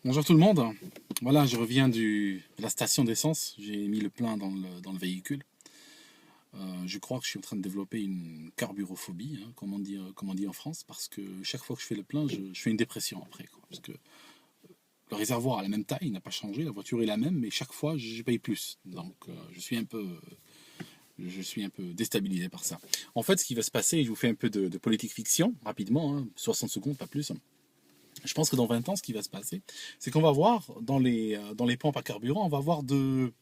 Bonjour tout le monde. Voilà, je reviens de la station d'essence. J'ai mis le plein dans le véhicule. Je crois que je suis en train de développer une carburophobie, hein, comme on dit en France, parce que chaque fois que je fais le plein, je fais une dépression après, quoi. Parce que le réservoir a la même taille, il n'a pas changé, la voiture est la même, mais chaque fois, je paye plus. Donc, je suis un peu déstabilisé par ça. En fait, ce qui va se passer, je vous fais un peu de politique fiction, rapidement, hein, 60 secondes, pas plus. Je pense que dans 20 ans, ce qui va se passer, c'est qu'on va voir dans les pompes à carburant, on va voir deux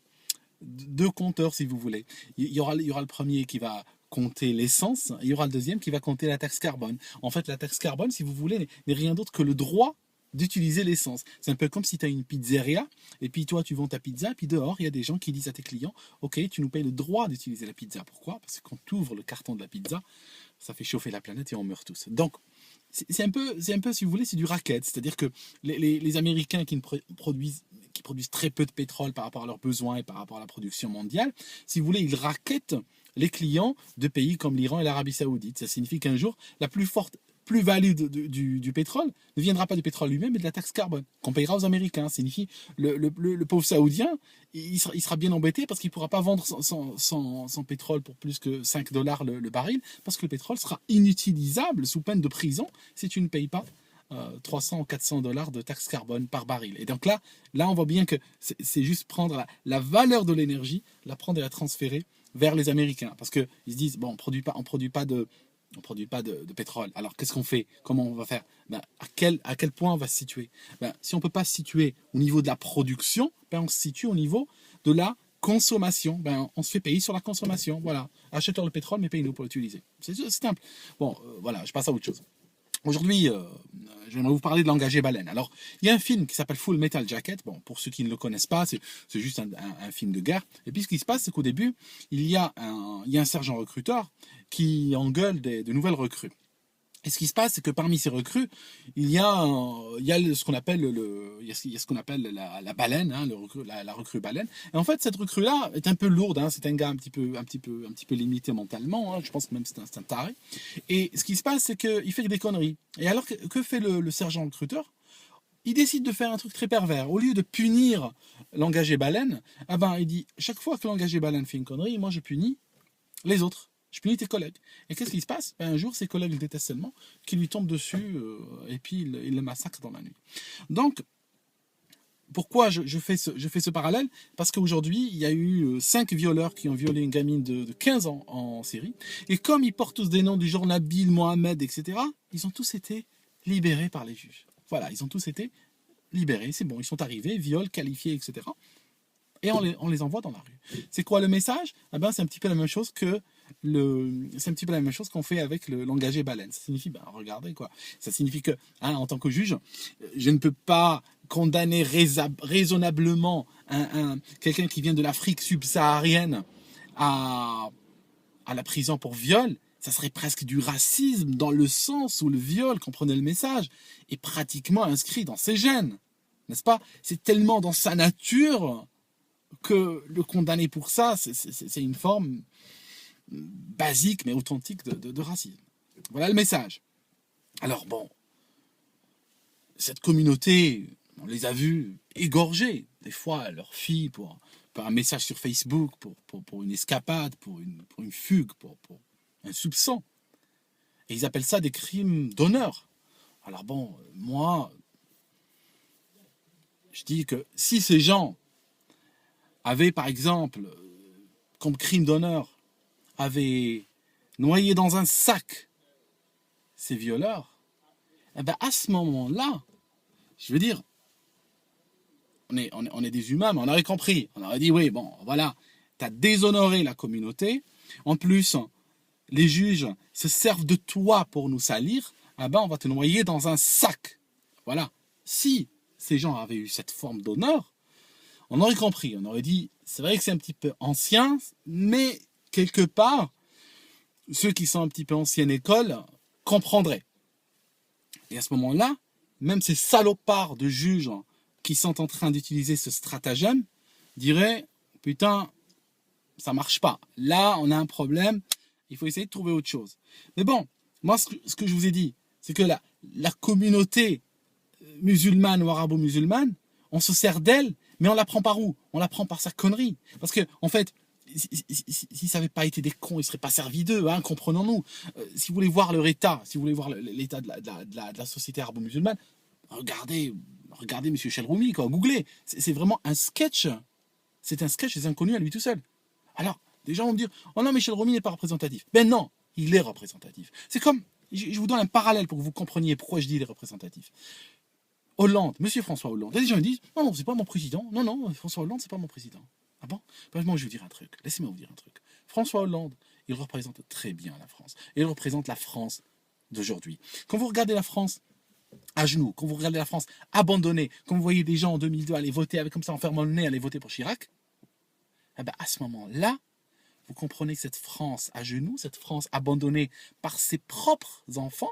compteurs, si vous voulez. Il y aura le premier qui va compter l'essence, il y aura le deuxième qui va compter la taxe carbone. En fait, la taxe carbone, si vous voulez, n'est rien d'autre que le droit d'utiliser l'essence. C'est un peu comme si tu as une pizzeria, et puis toi, tu vends ta pizza, puis dehors, il y a des gens qui disent à tes clients, OK, tu nous payes le droit d'utiliser la pizza. Pourquoi? Parce que quand tu ouvres le carton de la pizza, ça fait chauffer la planète et on meurt tous. Donc, c'est un peu, si vous voulez, c'est du racket. C'est-à-dire que les Américains qui produisent très peu de pétrole par rapport à leurs besoins et par rapport à la production mondiale, si vous voulez, ils rackettent les clients de pays comme l'Iran et l'Arabie Saoudite. Ça signifie qu'un jour, la plus forte plus-value du pétrole ne viendra pas du pétrole lui-même, mais de la taxe carbone qu'on payera aux Américains. Ça signifie le pauvre Saoudien, il sera bien embêté parce qu'il ne pourra pas vendre son pétrole pour plus que 5 dollars le baril, parce que le pétrole sera inutilisable sous peine de prison si tu ne payes pas 300 ou 400 dollars de taxe carbone par baril. Et donc là on voit bien que c'est juste prendre la valeur de l'énergie, la prendre et la transférer vers les Américains. Parce qu'ils se disent, bon, on produit pas de pétrole. Alors qu'est-ce qu'on fait? Comment on va faire? À quel point on va se situer? Si on ne peut pas se situer au niveau de la production, on se situe au niveau de la consommation. On se fait payer sur la consommation. Voilà. Achète-leur le pétrole, mais paye-nous pour l'utiliser. C'est simple. Bon, voilà, je passe à autre chose. Aujourd'hui, j'aimerais vous parler de l'engagé baleine. Alors, il y a un film qui s'appelle Full Metal Jacket. Bon, pour ceux qui ne le connaissent pas, c'est juste un film de guerre. Et puis, ce qui se passe, c'est qu'au début, il y a un sergent recruteur qui engueule de nouvelles recrues. Et ce qui se passe, c'est que parmi ces recrues, il y a ce qu'on appelle la baleine, hein, la recrue baleine. Et en fait, cette recrue-là est un peu lourde, hein, c'est un gars un petit peu limité mentalement, hein, je pense que même c'est un taré. Et ce qui se passe, c'est qu'il fait des conneries. Et alors, que fait le sergent recruteur? Il décide de faire un truc très pervers. Au lieu de punir l'engagé baleine, il dit, chaque fois que l'engagé baleine fait une connerie, moi je punis les autres. Je punis tes collègues. Et qu'est-ce qui se passe? Un jour, ses collègues le détestent tellement qu'ils lui tombent dessus et puis il le massacre dans la nuit. Donc, pourquoi je fais ce parallèle? Parce qu'aujourd'hui, il y a eu 5 violeurs qui ont violé une gamine de 15 ans en Syrie. Et comme ils portent tous des noms du genre Nabil, Mohamed, etc., ils ont tous été libérés par les juges. Voilà, ils ont tous été libérés. C'est bon, ils sont arrivés, viol, qualifiés, etc. Et on les envoie dans la rue. C'est quoi le message? C'est un petit peu la même chose qu'on fait avec l'engagé baleine. Ça signifie, regardez quoi. Ça signifie que, en tant que juge, je ne peux pas condamner raisonnablement quelqu'un qui vient de l'Afrique subsaharienne à, à la prison pour viol. Ça serait presque du racisme dans le sens où le viol, comprenez le message, est pratiquement inscrit dans ses gènes. N'est-ce pas? C'est tellement dans sa nature que le condamner pour ça, c'est une forme basique mais authentique de racisme. Voilà le message. Alors bon, cette communauté, on les a vus égorger des fois leurs filles pour un message sur Facebook, pour une escapade, pour une fugue, pour un soupçon. Et ils appellent ça des crimes d'honneur. Alors bon, moi, je dis que si ces gens avaient, par exemple, comme crime d'honneur, avaient noyé dans un sac ces violeurs, à ce moment-là, je veux dire, on est des humains, mais on aurait compris. On aurait dit, oui, bon, voilà, tu as déshonoré la communauté. En plus, les juges se servent de toi pour nous salir. On va te noyer dans un sac. Voilà. Si ces gens avaient eu cette forme d'honneur, on aurait compris. On aurait dit, c'est vrai que c'est un petit peu ancien, mais quelque part, ceux qui sont un petit peu ancienne école comprendraient. Et à ce moment-là, même ces salopards de juges qui sont en train d'utiliser ce stratagème diraient, putain, ça marche pas. Là, on a un problème, il faut essayer de trouver autre chose. Mais bon, moi, ce que je vous ai dit, c'est que la communauté musulmane ou arabo-musulmane, on se sert d'elle, mais on la prend par où? On la prend par sa connerie. Parce que, en fait, si ça n'avait pas été des cons, ils ne seraient pas servis d'eux, hein, comprenons-nous. Si vous voulez voir leur état, si vous voulez voir l'état de la société arabo-musulmane, regardez M. Chelroumi, quoi, googlez. C'est vraiment un sketch. C'est un sketch des inconnus à lui tout seul. Alors, des gens vont me dire, oh non, mais Chelroumi n'est pas représentatif. Ben non, il est représentatif. C'est comme, je vous donne un parallèle pour que vous compreniez pourquoi je dis il est représentatif. Hollande, Monsieur François Hollande. Les gens me disent, non, non, c'est pas mon président. Non, non, François Hollande, c'est pas mon président. Ah bon? Moi, je vais vous dire un truc. Laissez-moi vous dire un truc. François Hollande, il représente très bien la France. Il représente la France d'aujourd'hui. Quand vous regardez la France à genoux, quand vous regardez la France abandonnée, quand vous voyez des gens en 2002 aller voter avec comme ça en fermant le nez, aller voter pour Chirac, eh ben, à ce moment-là, vous comprenez que cette France à genoux, cette France abandonnée par ses propres enfants,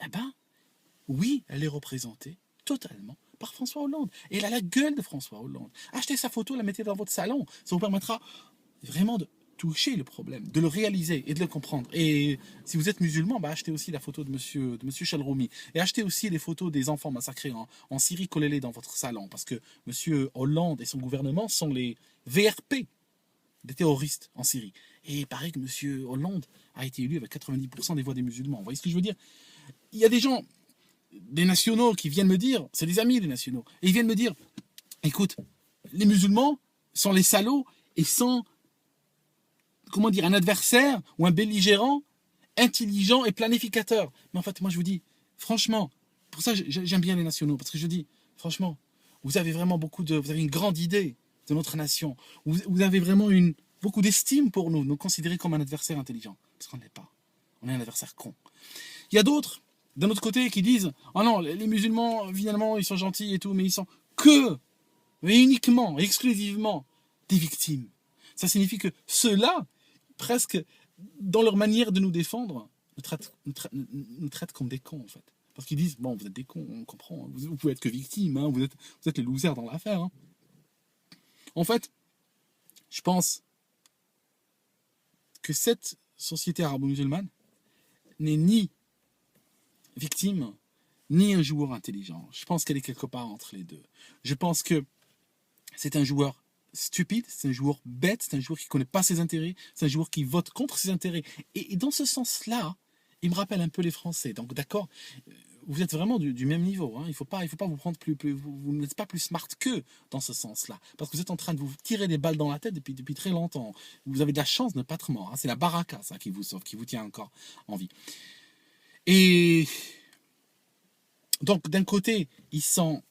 eh ben, oui, elle est représentée totalement par François Hollande. Et elle a la gueule de François Hollande. Achetez sa photo, la mettez dans votre salon. Ça vous permettra vraiment de toucher le problème, de le réaliser et de le comprendre. Et si vous êtes musulman, bah achetez aussi la photo de monsieur Chelroumi. Et achetez aussi les photos des enfants massacrés en Syrie, collez-les dans votre salon. Parce que monsieur Hollande et son gouvernement sont les VRP des terroristes en Syrie. Et il paraît que monsieur Hollande a été élu avec 90% des voix des musulmans. Vous voyez ce que je veux dire? Il y a des gens, des nationaux qui viennent me dire, c'est des amis des nationaux, et ils viennent me dire, écoute, les musulmans sont les salauds et sont, comment dire, un adversaire ou un belligérant intelligent et planificateur. Mais en fait, moi je vous dis, franchement, pour ça j'aime bien les nationaux, parce que je dis, franchement, vous avez vraiment vous avez une grande idée de notre nation. Vous avez vraiment beaucoup d'estime pour nous considérer comme un adversaire intelligent. Parce qu'on ne l'est pas. On est un adversaire con. Il y a d'autres, d'un autre côté, qui disent, oh non, les musulmans, finalement, ils sont gentils et tout, mais ils sont mais uniquement, exclusivement, des victimes. Ça signifie que ceux-là, presque, dans leur manière de nous défendre, nous traitent comme des cons, en fait. Parce qu'ils disent, bon, vous êtes des cons, on comprend, vous pouvez être que victimes, hein, vous êtes les losers dans l'affaire. Hein. En fait, je pense que cette société arabo-musulmane n'est ni victime, ni un joueur intelligent. Je pense qu'elle est quelque part entre les deux. Je pense que c'est un joueur stupide, c'est un joueur bête, c'est un joueur qui ne connaît pas ses intérêts, c'est un joueur qui vote contre ses intérêts. Et dans ce sens-là, il me rappelle un peu les Français. Donc d'accord, vous êtes vraiment du même niveau. Hein. Il faut pas vous prendre vous n'êtes pas plus smart qu'eux dans ce sens-là. Parce que vous êtes en train de vous tirer des balles dans la tête depuis très longtemps. Vous avez de la chance de ne pas être mort. Hein. C'est la baraka, ça, qui vous sauve, qui vous tient encore en vie. Et donc, d'un côté, ils sont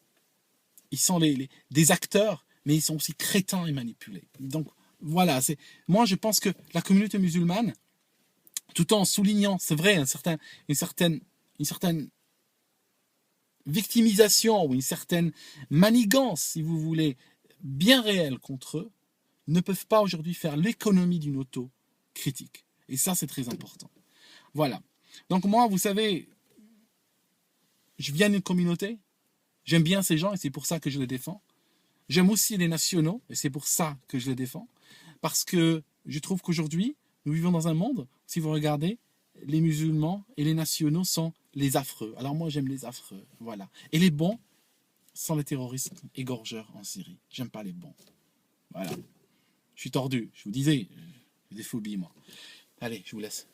des acteurs, mais ils sont aussi crétins et manipulés. Donc, voilà. Moi, je pense que la communauté musulmane, tout en soulignant, c'est vrai, une certaine victimisation ou une certaine manigance, si vous voulez, bien réelle contre eux, ne peuvent pas aujourd'hui faire l'économie d'une auto-critique. Et ça, c'est très important. Voilà. Donc moi, vous savez, je viens d'une communauté, j'aime bien ces gens et c'est pour ça que je les défends. J'aime aussi les nationaux et c'est pour ça que je les défends. Parce que je trouve qu'aujourd'hui, nous vivons dans un monde, si vous regardez, les musulmans et les nationaux sont les affreux. Alors moi, j'aime les affreux, voilà. Et les bons sont les terroristes égorgeurs en Syrie. J'aime pas les bons. Voilà. Je suis tordu, je vous disais, j'ai des phobies, moi. Allez, je vous laisse.